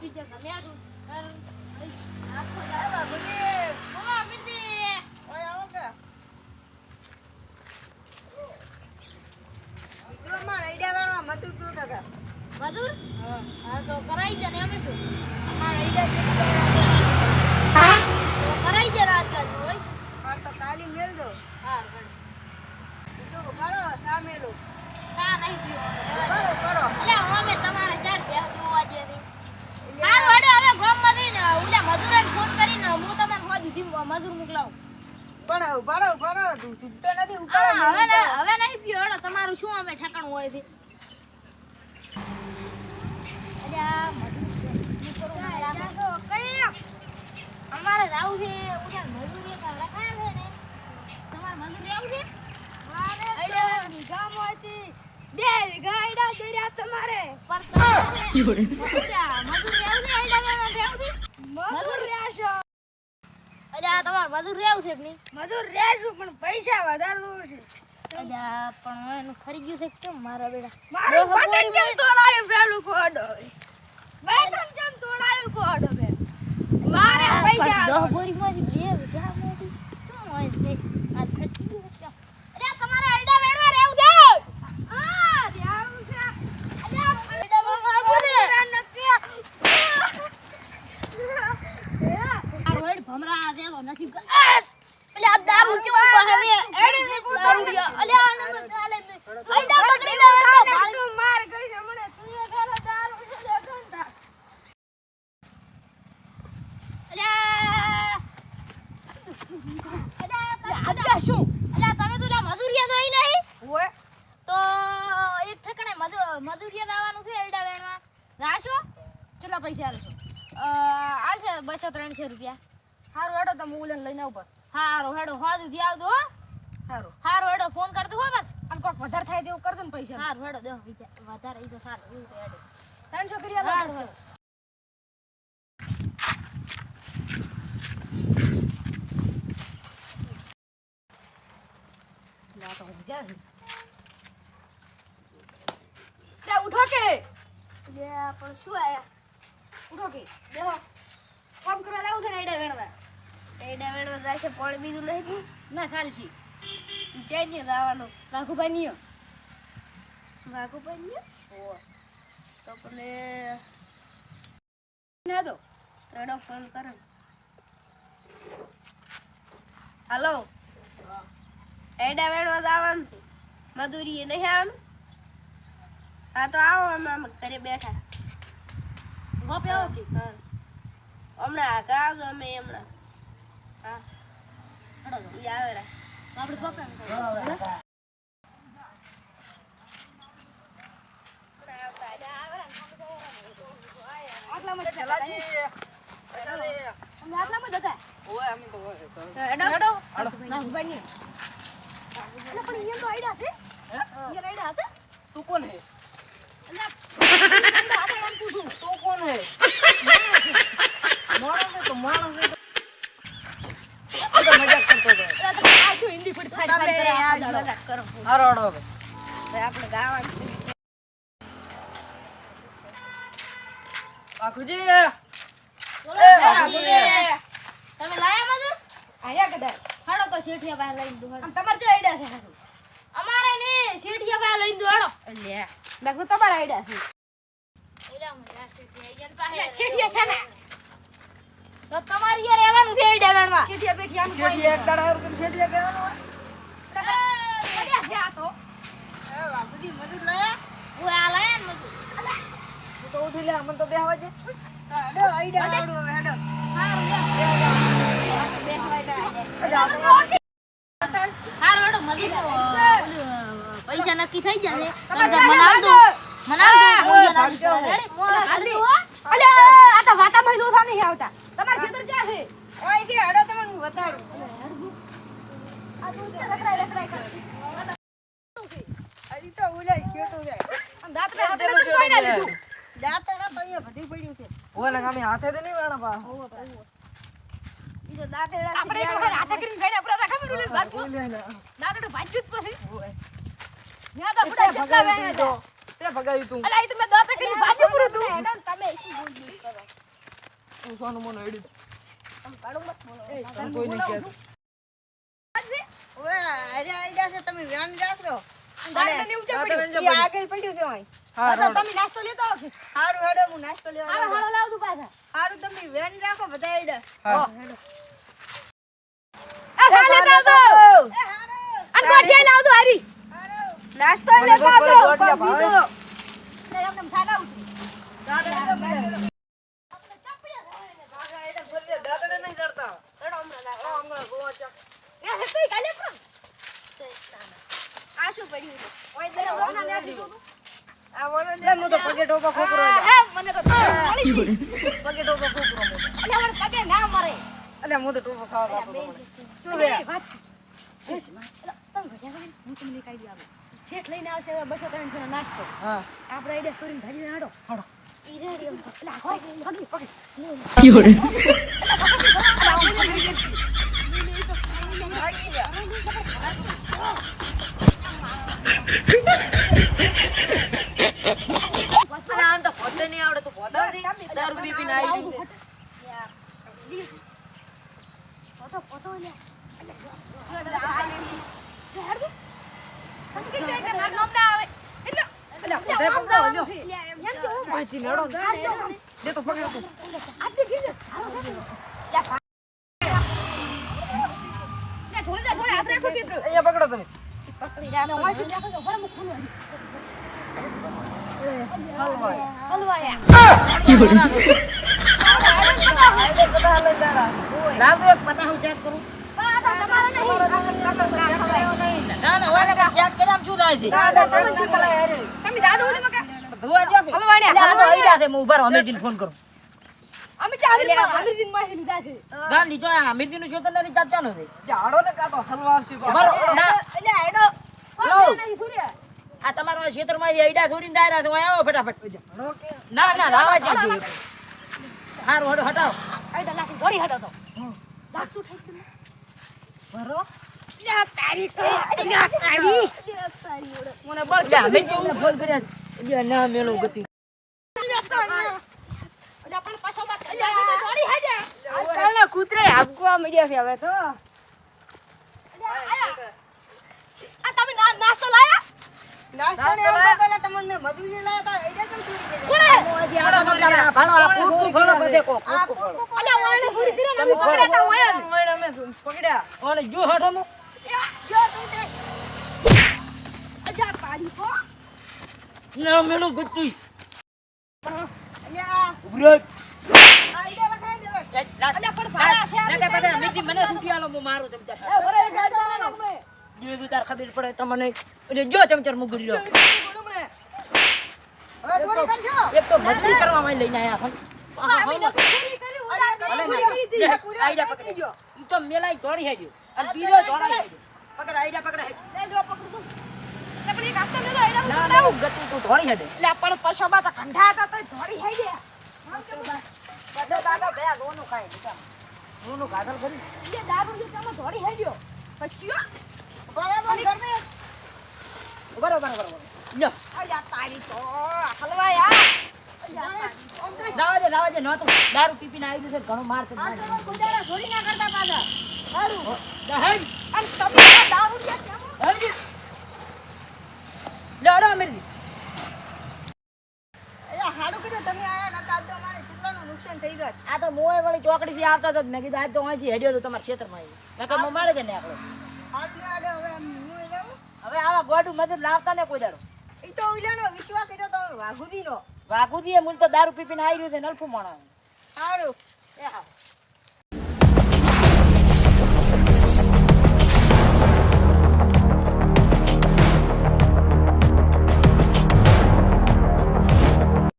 બીજો ગમે આટલું આખો દાવા બુડી બોલો મિર્દી ઓય આવો કે જો માર આઈડિયા વાળો મધુર તો કાકા મધુર હા તો કરાઈ દે ને અમે શું અમાર આઈડિયા તો કરાઈ દે રાત કાલ હોય માર તો કાલી મેલ દો હા તો કરો સામેલો કા નહીં પીઓ કરો કરો એટલે અમે તમારે ચાર બે જોવા જે છે હા વડે હવે ગામમાં જઈને ઓલા મધુરને ફોન કરીને હું તમને હોદી મધુર મોકલાવું પણ ઉભારો તું તો નથી હા, ઉપાડે હવે નહીં પીઓ હેડો તમારું શું અમે ઠેકાણું હોય છે અલ્યા મધુર તો કઈ અમારે જાવું છે ઓલા મધુર એક રખાયા છે ને તમારે મધુર આવું છે મારે ગામમાંથી 2 વીઘા આઈડા દર્યા તમારે મધુર આવું છે આઈડા વેણવા આવું છે મધુર રહેશો અલ્યા તમાર મધુર રહેવું છે કે નહીં મધુર રહેશું પણ પૈસા વધારવું છે અલ્યા પણ એનું ખરી ગયું છે કેમ મારા બેડા મારું બટન કેમ તોડાયું પેલું કોડો બટન કેમ તોડાયું કોડો બે મારે પૈસા 10 બોરી માંથી 2 વીઘા માંથી શું હોય છે આ ખર્ચી ગયું છે અરે તમારે આઈડા વેણવા રહેવું છે હા રહેવું છે અલ્યા આઈડા વેણવા નક્કી આ રોડ ભમરા છે તો નસીબ એટલે આ દારૂ કેવું બહાવે એડે દારૂ અલે આ નંબર ચાલે આઈડા પકડી દે તો માર કરી છે મને તું એ ખાલો દારૂ છે દેખંતા અલે અલે શું અલે તમે તો મજૂરિયા દોઈ નહીં ઓય તો એક ઠેકાણે મજૂરિયા લાવવાનું છે આઈડા વેણવા રાશો કેટલા પૈસા આલશો આલશે 200-300 રૂપિયા હારું હેડો તમે ઉલેન લઈને આવ બસ હારું હેડો હોદી દી આવજો હો હારું હેડો ફોન કરજો હો બસ અને કોક વધારે થાય તેવું કરજો ને પૈસા હારું હેડો 10 રૂપિયા વધારે ઈ તો સારું એવું તો હેડો 300 કર્યા હારું હેડો ના તો જા જા ઉઠો કે લે પણ શું આયા ઉઠો કે બેહો કામ કરવા જાવ છે ને એડા વેણવા એડા વેણવા જાશે પણ બીજું નહીં તું ના ચાલશી ચેન્જ દાવાનો વાઘુભાઈ નિયો વાગુ પન્યો ઓ તો પલે ના દો રેડો ફોન કર હાલો એડા વેણવા જવાનું છે મધુરી નહીં આવવાનું હા તો આવો અમે આમ ઘરે બેઠા ગોપે આવો કે હા હમણાં આવજો અમે હમણાં હા હેડો ઈ આવે રા આપણે ગોપે આટલામાં ચલાજી અમે આટલામાં જતા ઓય અમે તો હેડો વાઘુભાઈ નિયો એટલે પણ ઈયન તો આઈડા છે હે ઈયન આઈડા હતા તું કોણ હે એટલે આઈડા હતા એમ પૂછું તું કોણ હે માણસ ને તો મજાક કરતો હતો આ શું હિન્દી ફૂટ ફાડ ફાડ કરે આ મજાક કરો હારો હાડો હવે આપણે ગાવાનું છે બાકુજી બોલો એ બાપુજી. બાપુજી. તમે લાયા મધુર આયા કદાચ હાડો તો શેઠિયા પાસે લઈને દો હાડો. આમ તમાર જે આઈડિયા છે હારું અમારે ને શેઠિયા પાસે લઈને દો હાડો લે બાકુ તમારા આઈડિયા છે એલા મજા શેઠિયા ઈયન પાસે શેઠિયા છે ને તો તમારી યાર રહેવાનું છે એડા વેણમાં શેઠિયા બેઠી આમ શેઠિયા એક દાડા આવું શેઠિયા કહેવાનું હોય પડ્યા છે આ તો એ બાપુજી મજૂર લાયા હું આ લાયા ને મધુર તું તો ઉઠી લે અમને તો બેહવા દે હેડો આઈડિયા આવડો હવે હેડો હારું લે હારું હેડો મધુર પૈસા નક્કી થઈ જશે મનાવ દો રેડી મોળા હો અલે આ તો વાતા ભાઈ દોસા નહીં આવતા તમાર ખેતર ક્યાં છે ઓય કે હેડો તમને હું બતાડું આ તું કે રખડાય કર અજી તો ઉલાઈ ખેતો જાય આમ દાંતડા હાથે તો કોઈ ના લીધું દાંતડા તો અહીંયા બધું પડ્યું છે ઓલા ગામે હાથે તો નહીં વાણા પા ઈ તો દાંતેડા આપણે એક વખત હાથે કરીને ગઈને આપણે રાખા મેલું વાત દાંતડો ભાજ્યું જ પછી ન્યા તો ફટા જેટલા વેયા તો તે ભગાવ્યું તું અલા ઈ તો મે દાંતે કરીને ભાજ્યું પૂરું તું તમે શું બોલ કરો હું સોનું મોનો એડી તમે કાઢો મત બોલો કોઈ નહીં કહેતો ઓય અરે આઈડિયા છે તમે વેન રાખો ગાડી ઊંચા આ પડી તો ઈ આગળ પડ્યું છે ઓય હા રોડ તમે નાસ્તો લેતો આવો હારું હેડો હું નાસ્તો લેવા હાલો જાઉં. હાલો લાવ દઉં પાછા હારું તમે વેન રાખો બધા આઈડિયા હા આ થા લેતા આવતો એ હારું અને ગોઠિયા લાવ દો હારી હારું નાસ્તો મને લેતા કોઈ આવતો ગોઠિયા ભાવે? ને એમને સાડા ઉઠી દાદા નહીં ડરતા હમણાં ગોવા ચા એ હસી કાલે પણ આ શું પડ્યું છે ઓય દે ઓના ને દીધું આ ઓના લે હું તો પગે ટોપા ખોકરો હે મને તો મળી ગઈ પગે ટોપા ખોકરો મોટો એટલે મને પગે ના મરે અલ્યા હું તો ટોપા ખાવા ખાતો શું રે વાત બસ તમે ભજ્યા હું તમને કાઈ દી આવે શેઠ લઈને આવશે 200-300 નો નાસ્તો હા આપણે આઈડિયા કરીને ભાજી હાડો હાડો ઈ રેડી એમ એટલે પગી પગી અલા આમ તો પોતે નહીં આવડે તું પોતા દારૂ પી પીને આવી છે પોતો પોતો લે માહિતી નડો દે તો પગે તો અહીંયા પકડો તમે લાવ એક પતા હું ચેક કરું ના ના વાલે ચેક કર્યા શું થાય છે તમે દાદુ ને મકા ધોવા જો કે હલવાણ્યા, આ તો આવી ગયા છે હું ઉભા રહો અમીરજીને ફોન કરું અમે ચાવીર માં લીધા છે ગાંધી જો આ અમીરજીનું શોધન નથી ચાચા નો છે જાડો ને કાતો હલવા આવશે બરો ના એટલે આડો લો. નહીં સુર્યા આ તમારા ક્ષેત્રમાં આઈડા છોડીને દાયરા છે આવો ફટાફટ ના ના લાવા જ જોઈએ હારું હડો હટાવો આઈડા લાખી ઘોડી હટો તો લાખ શું થાય બરો યા તારી તો યા તારી મને બળ જા અમીરજીને ફોન કર્યા જે ના મેળો ગતિ એટલે પણ પાછો બાત ઘોડી હાજે આજકાલના કૂતરા આપવા મળ્યા છે હવે તો આ તમે નાસ્તો લાયા નાસ્તો ને એમ તો પેલા તમને મધુજી લાયા તા આઈડિયા કેમ ચોરી કરી કોણે ભાણો આ કૂકુ ભાણો બધે કો આ કૂકુ ભાણો કૂકુ અલ્યા ઓણે પૂરી દીને અમે પકડાતા હોય અમે પકડ્યા અને જો હટો મો જો કૂતરા અજા પાડી કો ના મેળો ગતિ અલ્યા ઉભરો આઈડિયા લખાઈ દેવાય અલ્યા પણ ભાડા છે ના કે બધા અમીરજી મને છૂટી આલો હું મારું ચમચા એ ઓરે ગાડવાનો આપણે જો તું તાર ખબર પડે તમને એટલે જો ચમચર મુગરી લો હવે થોડી કરજો એક તો મજૂરી કરવા માં લઈને આયા અમે નથી પૂરી કરી ઉડા પૂરી કરી હતી આઈડા પકડી ગયો ઈ તો મેલાઈ તોડી હેડ્યો અને બીજો તોડી હેડ્યો પકડ આઈડા પકડ લે લો પકડ તું લે પણ એક આપતો મેલો એડા ના ઉડાવ ના ગતું તું તોડી હેડે લે પણ પછોબા તો કંઠા હતા તો ધોડી હઈ ગયા બધો દાદા ભયા ગોનું ખાય નીકા ગોનું ગાધલ કરી લે દારૂ જે તમે ધોડી હઈ ગયો પછી બરાબર કર દે બરોબર લ્યો અલ્યા તારી તો હલવા યાર લાવા દે ન તો દારૂ પી પીને આવી છે ઘણો માર છે કુદારા થોડી ના કરતા પાછા સારું હેડ અને તમે આ દારૂ જે કેમ હેડ લેડો અમીરજી અલ્યા હાડું કીધું તમે આયા નતા આજ તો અમારે કેટલાનું નુકસાન થઈ ગયું આ તો મોય વાળી ચોકડી થી આવતા હતા મેં કીધું આજ તો અહીંથી હેડ્યો તો તમારા ક્ષેત્રમાં મેં કહ્યું મારે કે ને આપણો હાડું ને આડે હવે હું જાઉં હવે આવા ગોડું મદદ લાવતા ને કોઈ દાડો ઈ તો ઉલ્યાનો વિશ્વાસ કર્યો તો વાઘુદીનો વાઘુજી એ મૂળ તો દારૂ પી પીને આવી રહ્યું છે નલફું માણસ સારું એ હા